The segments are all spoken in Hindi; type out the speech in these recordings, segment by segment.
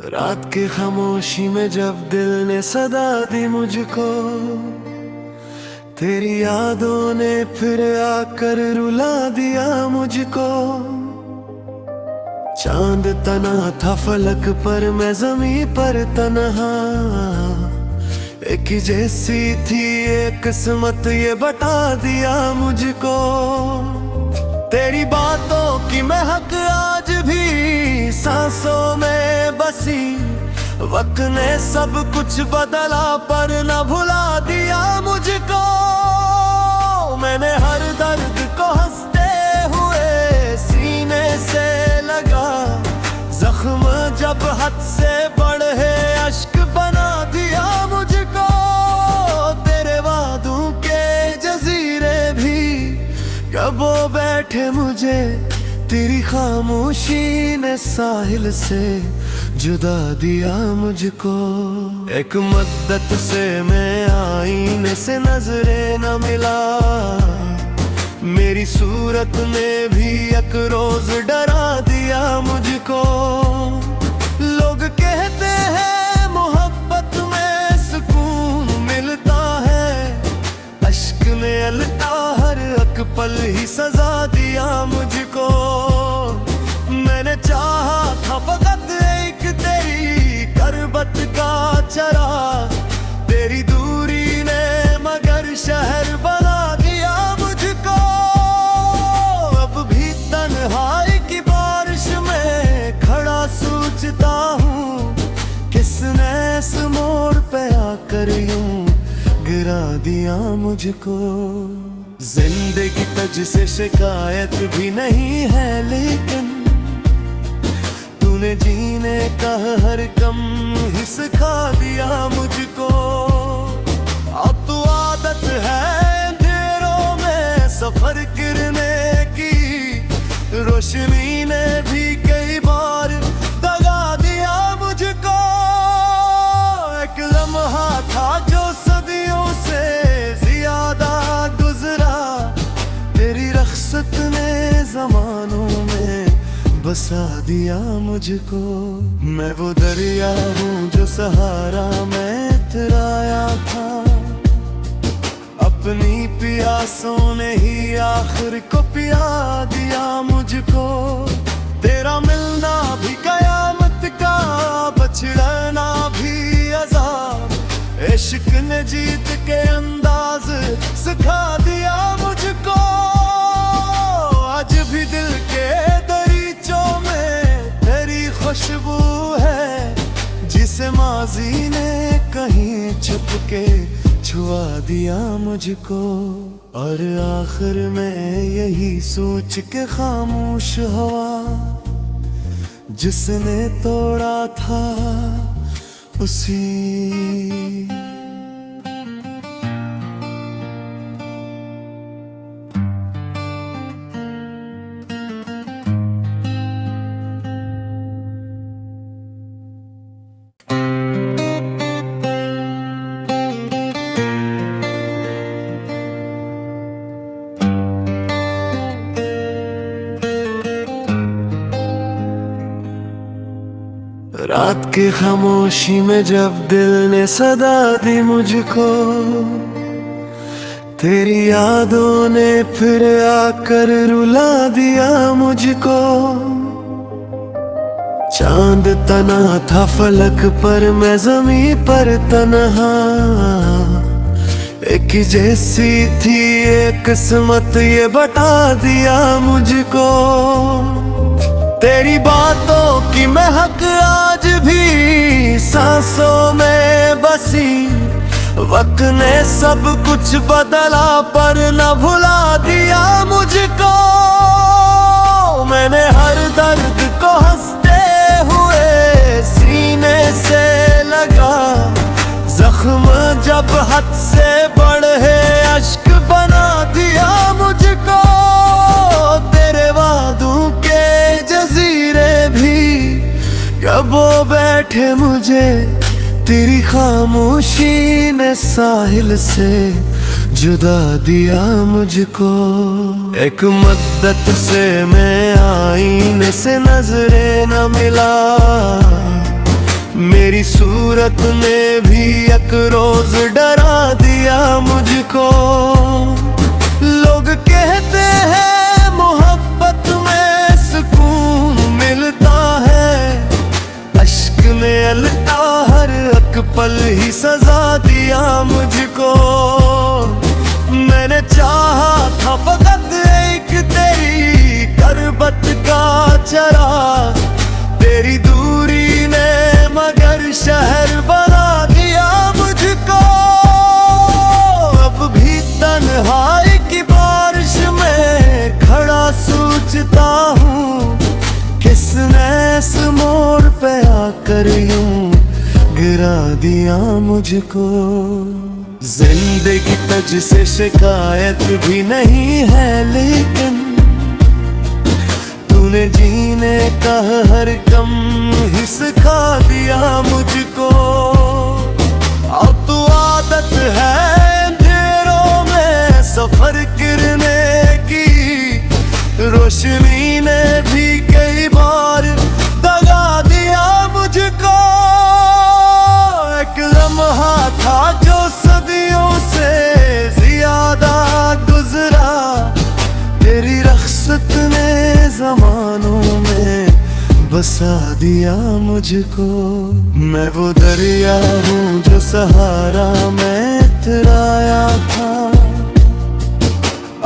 रात की खामोशी में जब दिल ने सदा दी मुझको, तेरी यादों ने फिर आकर रुला दिया मुझको। चांद तना था फलक पर, मैं जमीन पर तन्हा। एक जैसी थी ये किस्मत, ये बता दिया मुझको। तेरी बातों की महक आज भी सांसों में बसी। वक्त ने सब कुछ बदला पर न भुला दिया मुझको। मैंने हर दर्द को हंसते हुए सीने से लगा। जख्म जब हद से बढ़े अश्क बना दिया मुझको। तेरे वादों के जजीरे भी कब वो बैठे मुझे, तेरी खामोशी ने साहिल से जुदा दिया मुझको। एक मद्दत से मैं आईने से नजरे न मिला। मेरी सूरत ने भी एक रोज डरा दिया मुझको। लोग कहते हैं मोहब्बत में सुकून मिलता है। अश्क ने अलता हर एक पल ही सजा दिया मुझको। मैंने चाहा था फकत एक तेरी करबत का चरा। तेरी दूरी ने मगर शहर बना दिया मुझको। अब भी तन्हाई की बारिश में खड़ा सोचता हूँ, किसने इस मोड़ पे आकर यूं गिरा दिया मुझको। जिंदगी तुझसे शिकायत भी नहीं है, लेकिन तूने जीने का हर कम ही सिखा दिया मुझको। अब तो आदत है अंधेरों में सफर करने की। रोशनी ने भी कई बार दगा दिया मुझको। एक लम्हा था जो सदियों से ज्यादा गुजरा। तेरी रख्सत ने जमानों में बसा दिया मुझको। मैं वो दरिया हूँ जो सहारा मैं इतराया था। अपनी प्यासों ने ही आखिर को पिया दिया मुझको। तेरा मिलना भी कयामत का, बछड़ना भी अज़ाब। इश्क ने जीत के अंदाज सिखा दिया मुझको। आज भी दिल के दरीचों में तेरी खुशबू है, जिसे माजी ने कहीं छुप के छुआ दिया मुझको। और आखिर में यही सोच के खामोश हुआ, जिसने तोड़ा था उसी। रात की खामोशी में जब दिल ने सदा दी मुझको, तेरी यादों ने फिर आकर रुला दिया मुझको। चांद तना था फलक पर, मैं जमीन पर तन्हा। एक जैसी थी ये किस्मत, ये बता दिया मुझको। तेरी बातों की महक आज भी सांसों में बसी। वक्त ने सब कुछ बदला पर न भुला दिया मुझको। मैंने हर दर्द को हंसते हुए सीने से लगा। जख्म जब हद से बढ़े अश्क बना दिया मुझको। तेरे वादों के जजीरे भी कब वो बैठे मुझे, तेरी खामोशी ने साहिल से जुदा दिया मुझको। एक मद्दत से मैं आईने से नजरे न मिला। तेरी सूरत ने भी एक रोज डरा दिया मुझको। लोग कहते हैं मोहब्बत में सुकून मिलता है, अश्क ने अलता हर एक पल ही सजा दिया मुझको। मैंने चाहा था फकत एक तेरी करबत का चरा, तेरी दूरी ने मगर शहर बना दिया मुझको। अब भी तन्हाई की बारिश में खड़ा सोचता हूँ, किसने इस मोड़ पे आकर यूं गिरा दिया मुझको। जिंदगी तुझसे शिकायत भी नहीं है, लेकिन तूने जीने का हर गम ही सिखा दिया मुझको। अब तो आदत है अंधेरों में सफर करने की, रोशनी ने भी कई बार दगा दिया मुझको। एक लम्हा था जो सदियों से ज्यादा गुजरा, तेरी रख्सत ने ज़मानों में बसा दिया मुझको। मैं वो दरिया हूँ जो सहारा में इतराया था,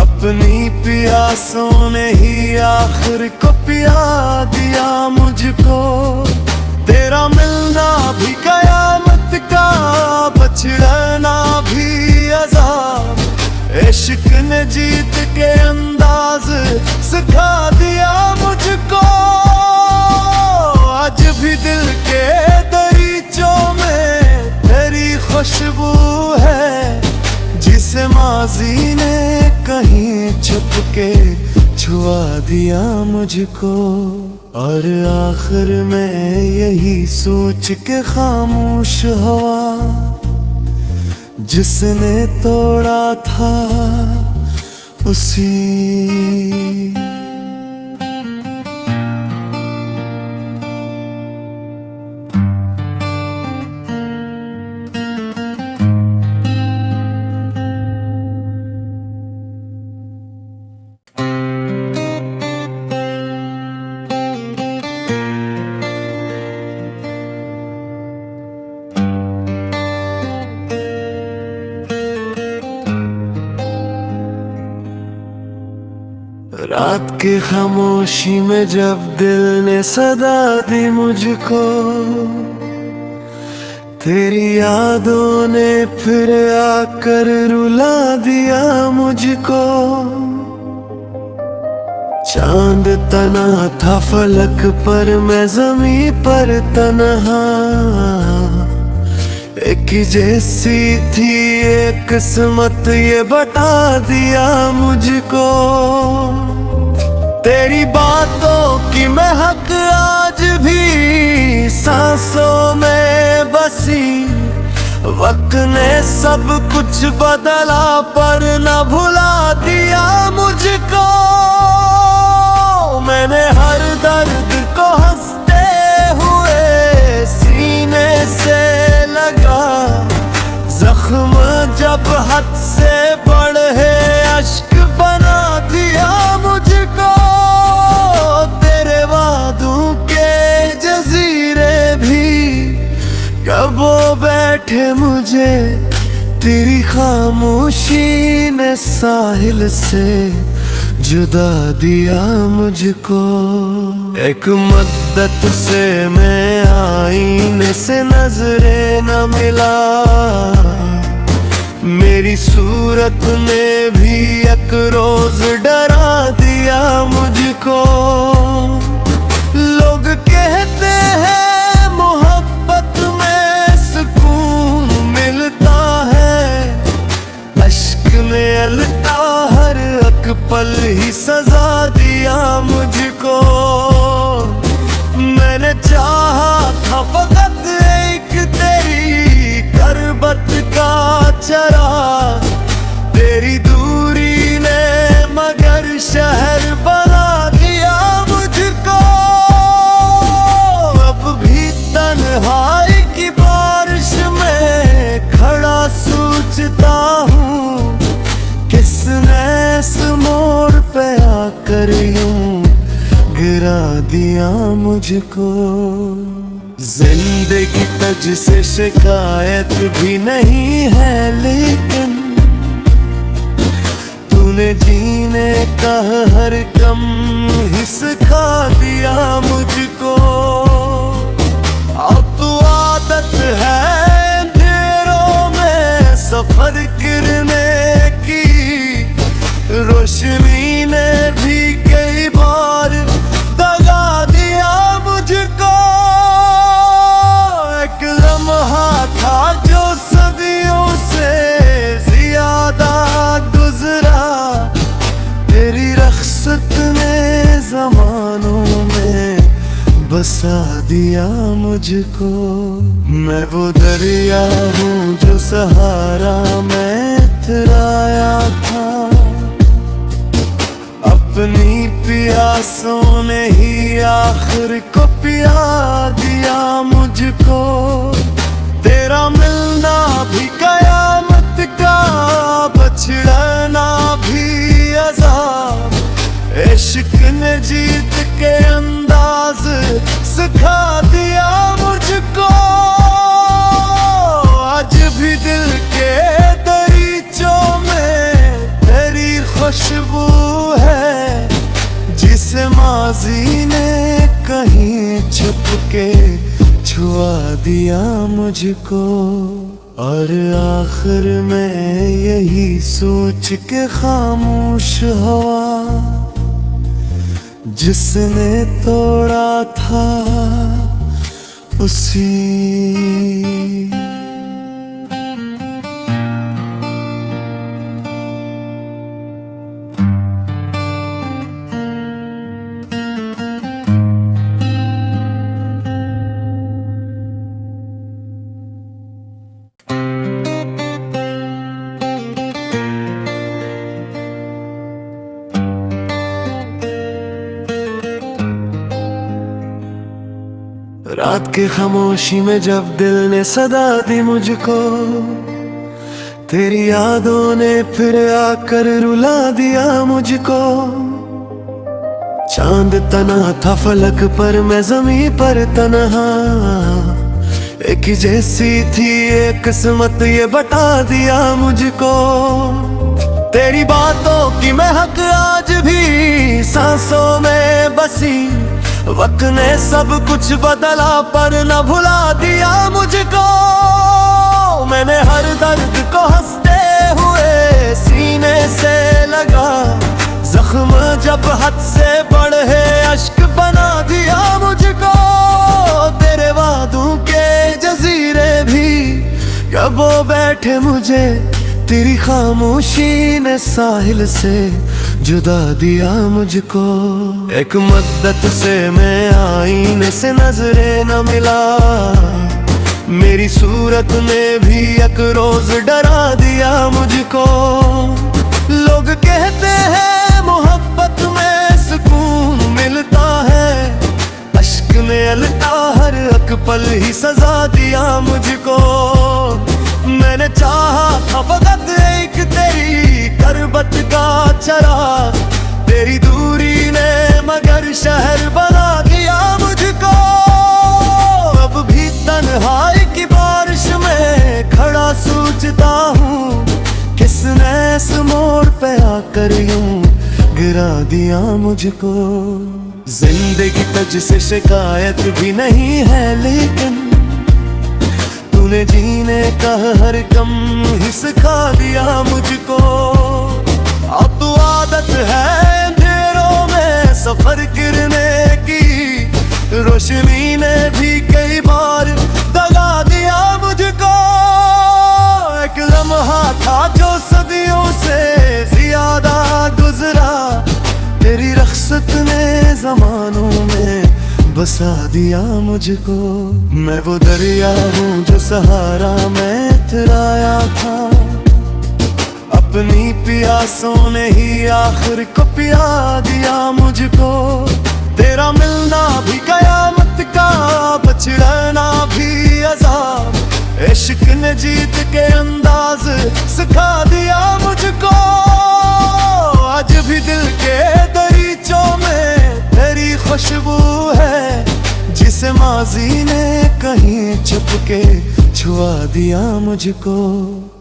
अपनी प्यासों ने ही आखिर को पिया दिया मुझको। तेरा मिलना भी कयामत का, बछड़ना भी अज़ाब, इश्क ने जीत के अंदाज सिखा दिया मुझको। आज भी दिल के दरीचों में तेरी खुशबू है, जिसे माजी ने कहीं छुप के छुआ दिया मुझको। और आखिर में यही सोच के खामोश हुआ, जिसने तोड़ा था उसी रात की खामोशी में जब दिल ने सदा दी मुझको, तेरी यादों ने फिर आकर रुला दिया मुझको। चांद तना था फलक पर, मैं ज़मीं पर तन्हा, एक जैसी थी ये किस्मत ये बता दिया मुझको। तेरी बातों की महक आज भी सांसों में बसी, वक्त ने सब कुछ बदला पर न भुला दिया मुझको। मैंने हर दर्द को हंसते हुए सीने से लगा, जख्म जब हद से बढ़े अश्क बना दिया मुझको। तेरे वादों के जजीरे भी कब वो बैठे मुझे, तेरी खामोशी ने साहिल से जुदा दिया मुझको। एक मद्दत से मैं आईने से नजरे न मिला, मेरी सूरत ने भी एक रोज डरा दिया मुझको। लोग कहते हैं मोहब्बत में सुकून मिलता है, अश्क ने अलता हर एक पल ही सजा दिया मुझको। मैंने चाहा था फकत एक तेरी करबत का चरा, तेरी दूरी ने मगर शहर बना दिया मुझको। कर यूं गिरा दिया मुझको। जिंदगी तुझसे शिकायत भी नहीं है, लेकिन तूने जीने का हर गम ही सिखा दिया मुझको। अब तो आदत है अंधेरों में सफर करने की, रोशनी ने भी कई बार दगा दिया मुझको। एक लम्हा था जो सदियों से ज्यादा गुजरा, तेरी रख्सत ने जमानों में बसा दिया मुझको। मैं वो दरिया हूँ जो सहारा में इतराया था, अपनी प्यासों ने ही आखिर को पिया दिया मुझको। तेरा मिलना भी कयामत का, बछड़ना भी अज़ाब, इश्क ने जीत के अंदाज सिखा दिया मुझको। आज भी दिल के दरीचों में तेरी खुशबू है, जिसे माजी ने कहीं छुप के छुआ दिया मुझको। और आखिर में यही सोच के खामोश हुआ, जिसने तोड़ा था उसी। रात की खामोशी में जब दिल ने सदा दी मुझको, तेरी यादों ने फिर आकर रुला दिया मुझको। चांद तना था फलक पर, मैं ज़मीं पर तन्हा, एक ही जैसी थी ये किस्मत, ये बता दिया मुझको। तेरी बातों की महक आज भी सांसों में बसी, वक्त ने सब कुछ बदला पर न भुला दिया मुझको। मैंने हर दर्द को हंसते हुए सीने से लगा, जख्म जब हद से बढ़े अश्क बना दिया मुझको। तेरे वादों के जजीरे भी कबो बैठे मुझे, तेरी खामोशी ने साहिल से जुदा दिया मुझको। एक मद्दत से मैं आईने से नजरे न मिला, मेरी सूरत ने भी एक रोज डरा दिया मुझको। लोग कहते हैं मोहब्बत में सुकून मिलता है, अश्क ने अलता हर एक पल ही सजा दिया मुझको। मैंने चाहा था फकत एक तेरी करबत का चराग, तेरी दूरी ने मगर शहर बना दिया मुझको। अब भी तन्हाई की बारिश में खड़ा सोचता हूँ, किसने इस मोड़ पे आकर यूं गिरा दिया मुझको। जिंदगी तुझसे शिकायत भी नहीं है, लेकिन तूने जीने का हर गम ही सिखा दिया मुझको। अब तो आदत है अंधेरों में सफर करने की, रोशनी ने भी कई बार दगा दिया मुझको। एक लम्हा था जो सदियों से ज्यादा गुजरा, तेरी रख्सत ने जमानों में बसा दिया मुझको। मैं वो दरिया हूँ जो सहारा में इतराया था, अपनी प्यासों ने ही आखिर को पिया दिया मुझको। तेरा मिलना भी कयामत का, बछड़ना भी अज़ाब, इश्क ने जीत के अंदाज सिखा दिया मुझको। आज भी दिल के दरीच बगीचों में तेरी खुशबू है, जिसे माजी ने कहीं छुप के छुआ दिया मुझको।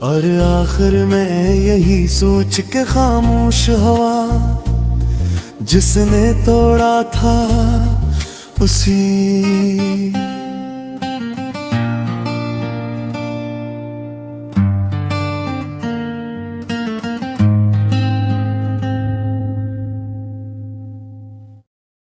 और आखिर में यही सोच के खामोश हुआ, जिसने तोड़ा था उसी